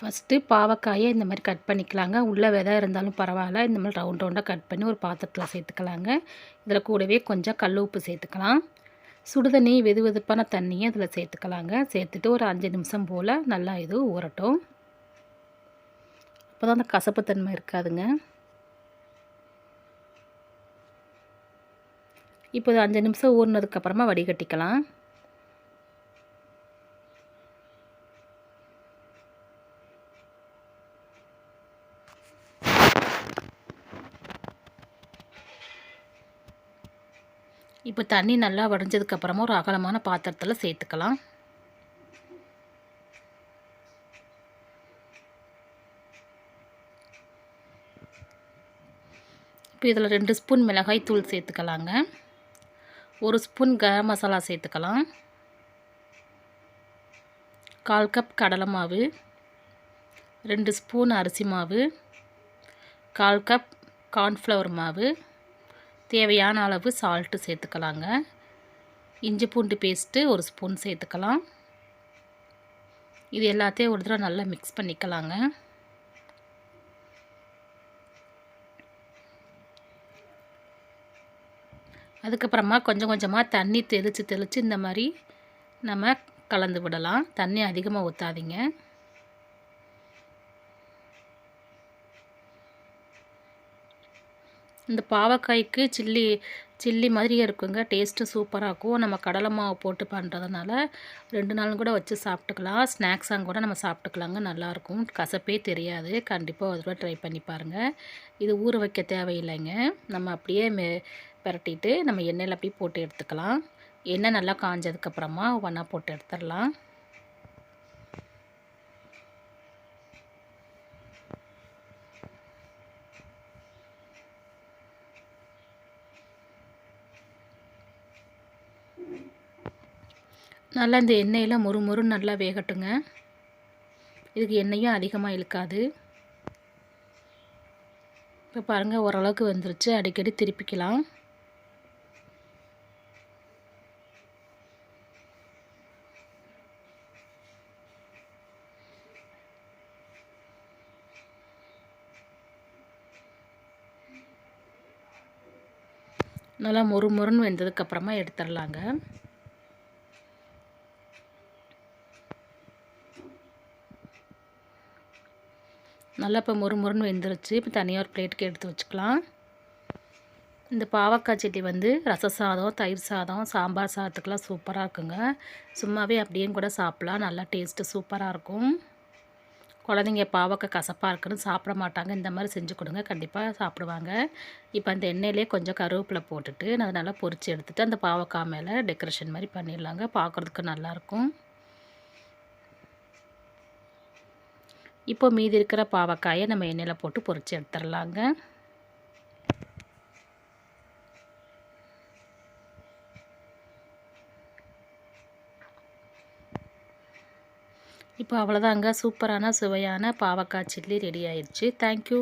First பாவக்காயை இந்த மாதிரி cut பண்ணிக்கலாங்க. உள்ளே விதை இருந்தாலும் பரவாயில்ல. இந்த மாதிரி ரவுண்ட் ரவுண்டாக கட் பண்ணி ஒரு பாத்திரத்தில் சேர்த்துக்கலாங்க. இதில் கூடவே கொஞ்சம் கல் உப்பு சேர்த்துக்கலாம். சுடுதண்ணி வெது வெதுப்பான தண்ணியை இதில் சேர்த்துக்கலாங்க. சேர்த்துட்டு ஒரு 5 நிமிஷம் போல் நல்லா இது ஊறட்டும். அப்போ தான் அந்த கசப்புத்தன்மை இருக்காதுங்க. இப்போ இது 5 நிமிஷம் ஊறினதுக்கப்புறமா வடிகட்டிக்கலாம். இப்போ தண்ணி நல்லா வடிஞ்சதுக்கப்புறமா ஒரு அகலமான பாத்திரத்தில் சேர்த்துக்கலாம். இப்போ இதில் 2 ஸ்பூன் மிளகாய் தூள் சேர்த்துக்கலாங்க. 1 ஸ்பூன் கரம் மசாலா சேர்த்துக்கலாம். 1/4 கப் கடலை மாவு, 2 ஸ்பூன் அரிசி மாவு, 1/4 கப் கார்ன்ஃப்ளவர் மாவு, தேவையான அளவு சால்ட்டு சேர்த்துக்கலாங்க. இஞ்சி பூண்டு பேஸ்ட்டு 1 ஸ்பூன் சேர்த்துக்கலாம். இது எல்லாத்தையும் ஒரு தடவை நல்லா மிக்ஸ் பண்ணிக்கலாங்க. அதுக்கப்புறமா கொஞ்சம் கொஞ்சமாக தண்ணி தெளித்து இந்த மாதிரி நம்ம கலந்து விடலாம். தண்ணி அதிகமாக ஊற்றாதீங்க. இந்த பாவக்காய்க்கு சில்லி மாதிரியே இருக்குங்க. டேஸ்ட்டு சூப்பராக இருக்கும். நம்ம கடலை மாவு போட்டு பண்ணுறதுனால 2 நாளும் கூட வச்சு சாப்பிட்டுக்கலாம். ஸ்நாக்ஸாக கூட நம்ம சாப்பிட்டுக்கலாங்க. நல்லாயிருக்கும். கசப்பே தெரியாது. கண்டிப்பாக ஒரு தடவை ட்ரை பண்ணி பாருங்கள். இது ஊற வைக்க தேவையில்லைங்க. நம்ம அப்படியே பிரட்டிட்டு நம்ம எண்ணெயில் அப்படியே போட்டு எடுத்துக்கலாம். எண்ணெய் நல்லா காஞ்சதுக்கப்புறமா ஒன்றா போட்டு எடுத்துடலாம். நல்லா இந்த எண்ணெயில் மொறுன்னு நல்லா வேகட்டுங்க. இதுக்கு எண்ணெயும் அதிகமாக இழுக்காது. இப்போ பாருங்கள், ஓரளவுக்கு வந்துருச்சு. அடிக்கடி திருப்பிக்கலாம். நல்லா மொறுன்னு வெந்ததுக்கப்புறமா எடுத்துடலாங்க. நல்லா இப்போ மொறுன்னு வெந்துருச்சு. இப்போ தனியாக ஒரு பிளேட்டுக்கு எடுத்து வச்சுக்கலாம். இந்த பாவக்காய் சட்னி வந்து ரச சாதம், தயிர் சாதம், சாம்பார் சாதத்துக்கெலாம் சூப்பராக இருக்குங்க. சும்மாவே அப்படியே கூட சாப்பிட்லாம். நல்லா டேஸ்ட்டு சூப்பராக இருக்கும். குழந்தைங்க பாவக்காய் கசப்பாக இருக்குன்னு சாப்பிட மாட்டாங்க. இந்த மாதிரி செஞ்சு கொடுங்க, கண்டிப்பாக சாப்பிடுவாங்க. இப்போ அந்த எண்ணெயிலே கொஞ்சம் கருவேப்பிலை போட்டுட்டு அதை நல்லா பொரித்து எடுத்துகிட்டு அந்த பாவக்காய் மேலே டெக்கரேஷன் மாதிரி பண்ணிடலாங்க. பார்க்குறதுக்கு நல்லாயிருக்கும். இப்போ மீதி இருக்கிற பாவக்காயை நம்ம எண்ணெயில் போட்டு பொரித்து எடுத்துடலாங்க. இப்போ அவ்வளோதாங்க, சூப்பரான சுவையான பாவக்காய் சில்லி ரெடி ஆயிடுச்சு. தேங்க்யூ.